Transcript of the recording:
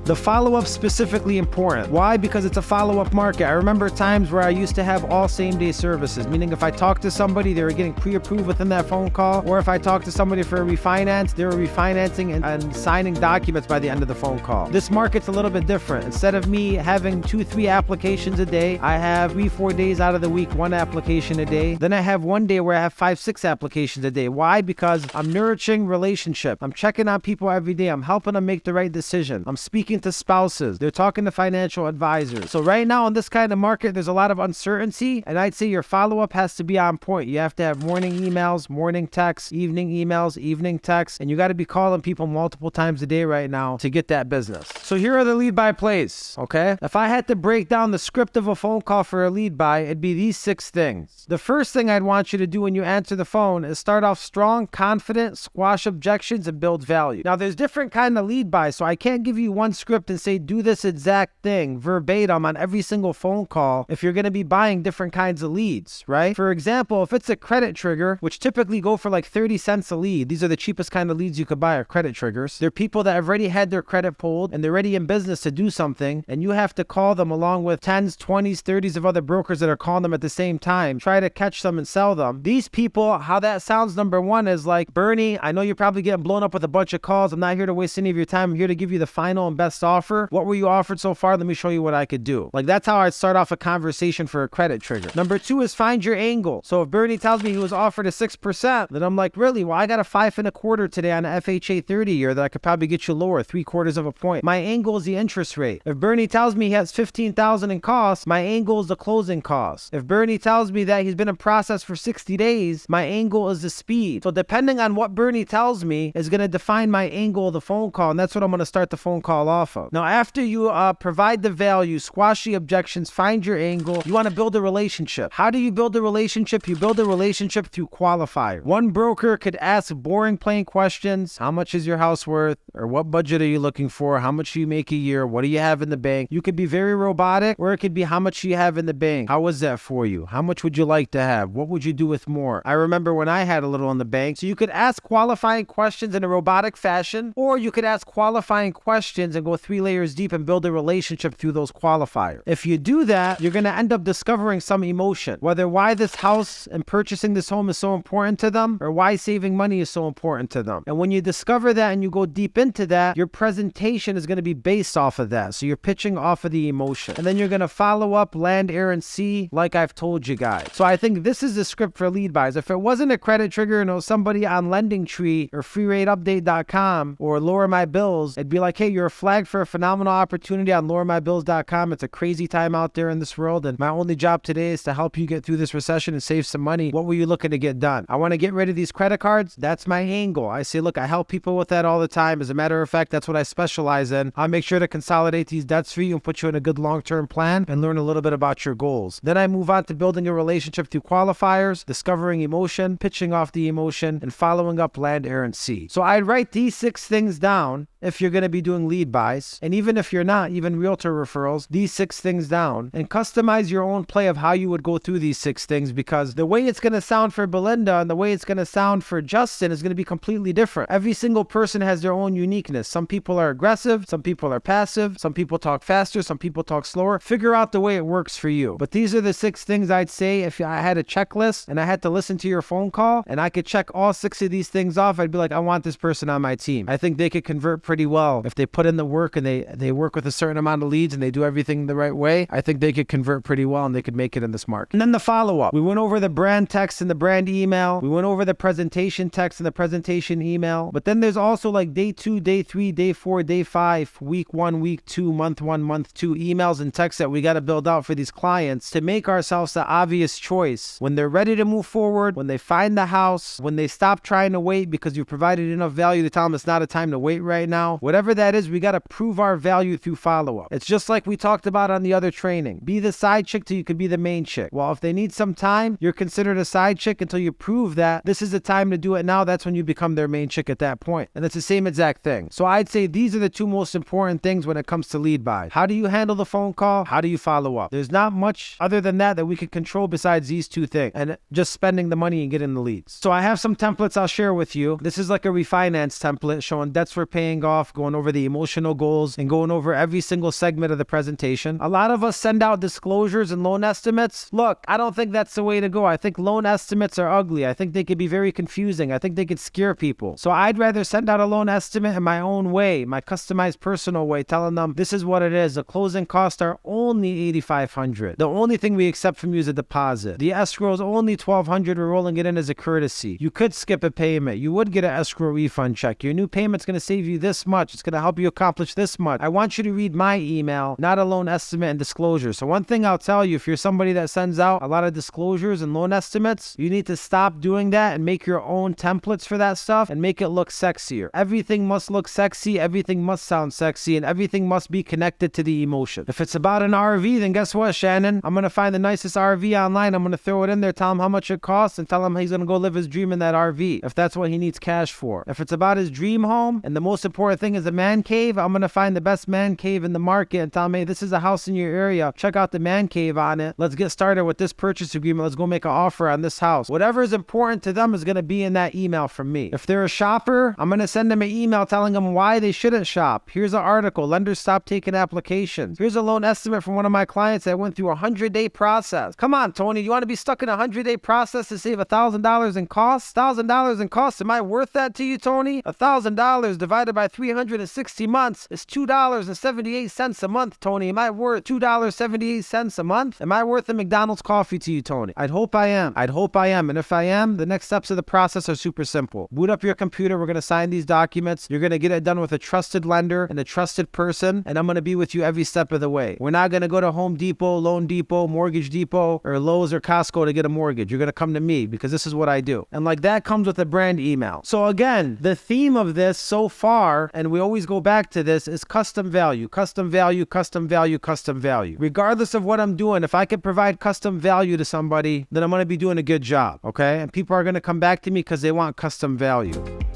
The follow-up specifically important. Why? Because it's a follow-up market. I remember times where I used to have all same-day services, meaning if I talked to somebody, they were getting pre-approved within that phone call, or if I talked to somebody for a refinance, they were refinancing and signing documents by the end of the phone call. This market's a little bit different. Instead of me having 2-3 applications a day, I have 3-4 days out of the week, 1 application a day. Then I have one day where I have 5-6 applications a day. Why? Because I'm nurturing relationship. I'm checking on people every day. I'm helping them make the right decision. I'm speaking to spouses. They're talking to financial advisors. So right now in this kind of market, there's a lot of uncertainty, and I'd say your follow-up has to be on point. You have to have morning emails, morning texts, evening emails, evening texts, and you got to be calling people multiple times a day right now to get that business. So here are the lead buy plays, okay? If I had to break down the script of a phone call for a lead buy, it'd be these 6 things. The first thing I'd want you to do when you answer the phone is start off strong, confident, squash objections, and build value. Now, there's different kind of lead buys, so I can't give you one script and say do this exact thing verbatim on every single phone call if you're going to be buying different kinds of leads, right? For example, if it's a credit trigger, which typically go for like 30 cents a lead, these are the cheapest kind of leads you could buy, are credit triggers. They're people that have already had their credit pulled and they're already in business to do something, and you have to call them along with 10s, 20s, 30s of other brokers that are calling them at the same time, try to catch them and sell them. These people, how that sounds, number one, is like, Bernie, I know you're probably getting blown up with a bunch of calls. I'm not here to waste any of your time. I'm here to give you the final and best offer. What were you offered so far? Let me show you what I could do. Like, that's how I'd start off a conversation for a credit trigger. Number 2 is find your angle. So if Bernie tells me he was offered a 6%, then I'm like, really? Well, I got a 5.25 today on an FHA 30-year that I could probably get you lower, 3/4 of a point. My angle is the interest rate. If Bernie tells me he has $15,000 in costs, my angle is the closing cost. If Bernie tells me that he's been in process for 60 days, my angle is the speed. So depending on what Bernie tells me is going to define my angle of the phone call, and that's what I'm going to start the phone call off of. Now, after you provide the value, squash the objections, find your angle, you want to build a relationship. How do you build a relationship? You build a relationship through qualifier. One broker could ask boring, plain questions. How much is your house worth? Or what budget are you looking for? How much do you make a year? What do you have in the bank? You could be very robotic, or it could be how much do you have in the bank? How was that for you? How much would you like to have? What would you do with more? I remember when I had a little in the bank. So you could ask qualifying questions in a robotic fashion, or you could ask qualifying questions and go 3 layers deep and build a relationship through those qualifiers. If you do that, you're going to end up discovering some emotion, whether why this house and purchasing this home is so important to them, or why saving money is so important to them. And when you discover that and you go deep into that, your presentation is going to be based off of that. So you're pitching off of the emotion. And then you're going to follow up, land, air, and see, like I've told you guys. So I think this is the script for lead buys. If it wasn't a credit trigger, somebody on lendingtree or freerateupdate.com or lowermybills, it'd be like, hey, you're flagged for a phenomenal opportunity on lowermybills.com. It's a crazy time out there in this world, and my only job today is to help you get through this recession and save some money. What were you looking to get done? I want to get rid of these credit cards. That's my angle. I say, look, I help people with that all the time. As a matter of fact, that's what I specialize in. I'll make sure to consolidate these debts for you and put you in a good long-term plan and learn a little bit about your goals. Then I move on to building a relationship through qualifiers, discovering emotion, pitching off the emotion, and following up, land, air, and see. So I'd write these 6 things down if you're going to be doing lead buys. And even if you're not, even realtor referrals, these 6 things down, and customize your own play of how you would go through these 6 things, because the way it's going to sound for Belinda and the way it's going to sound for Justin is going to be completely different. Every single person has their own uniqueness. Some people are aggressive, some people are passive, some people talk faster, some people talk slower. Figure out the way it works for you. But these are the 6 things I'd say if I had a checklist and I had to listen to your phone call and I could check all 6 of these things off, I'd be like, I want this person on my team. I think they could convert pretty well. If they put in the work and they work with a certain amount of leads and they do everything the right way, I think they could convert pretty well and they could make it in this market. And then the follow-up. We went over the brand text and the brand email. We went over the presentation text and the presentation email. But then there's also like day 2, day 3, day 4, day 5, week 1, week 2, month 1, month 2 emails and texts that we got to build out for these clients to make ourselves the obvious choice when they're ready to move forward, when they find the house, when they stop trying to wait because you provided enough value to tell them it's not a time to wait right now. Whatever that is, we got to prove our value through follow-up. It's just like we talked about on the other training. Be the side chick till you can be the main chick. Well, if they need some time, you're considered a side chick until you prove that this is the time to do it now. That's when you become their main chick at that point. And it's the same exact thing. So I'd say these are the 2 most important things when it comes to lead buy. How do you handle the phone call? How do you follow up? There's not much other than that we can control besides these 2 things and just spending the money and getting the leads. So I have some templates I'll share with you. This is like a refinance template showing debts we're paying off, going over the emotional goals, and going over every single segment of the presentation. A lot of us send out disclosures and loan estimates. Look, I don't think that's the way to go. I think loan estimates are ugly. I think they could be very confusing. I think they could scare people. So I'd rather send out a loan estimate in my own way, my customized personal way, telling them this is what it is. The closing costs are only $8,500. The only thing we accept from you is a deposit. The escrow is only $1,200. We're rolling it in as a courtesy. You could skip a payment. You would get an escrow refund check. Your new payment's going to save you this much. It's going to help you accomplish this much. I want you to read my email, not a loan estimate and disclosure. So one thing I'll tell you, if you're somebody that sends out a lot of disclosures and loan estimates, you need to stop doing that and make your own templates for that stuff and make it look sexier. Everything must look sexy, everything must sound sexy, and everything must be connected to the emotion. If it's about an RV, then guess what, Shannon? I'm going to find the nicest RV online. I'm going to throw it in there, tell him how much it costs, and tell him he's going to go live his dream in that RV, if that's what he needs cash for. If it's about his dream home, and the most important thing is a man cave, I'm going to find the best man cave in the market and tell him, hey, this is a house in your area. Check out the man cave on it. Let's get started with this purchase agreement. Let's go make an offer on this house. Whatever is important to them is going to be in that email from me. If they're a shopper, I'm going to send them an email telling them why they shouldn't shop. Here's an article. Lenders stop taking applications. Here's a loan estimate from one of my clients that went through a 100-day process. Come on, Tony. You want to be stuck in a 100-day process to save $1,000 in costs? $1,000 in costs. Am I worth that to you, Tony? $1,000 divided by 360 months is $2.78 a month, Tony. Am I worth $2.78 a month? Am I worth a McDonald's coffee to you, Tony? I'd hope I am. And if I am, the next steps of the process are super simple. Boot up your computer. We're going to sign these documents. You're going to get it done with a trusted lender and a trusted person, and I'm going to be with you every step of the way. We're not going to go to Home Depot, Loan Depot, Mortgage Depot, or Lowe's or Costco to get a mortgage. You're going to come to me because this is what I do. And like that comes with a brand email. So again, the theme of this so far, and we always go back to this, is custom value, custom value, custom value, custom value. Regardless of what I'm doing, if I can provide custom value to somebody, then I'm going to be doing a good job, okay? And people are going to come back to me because they want custom value.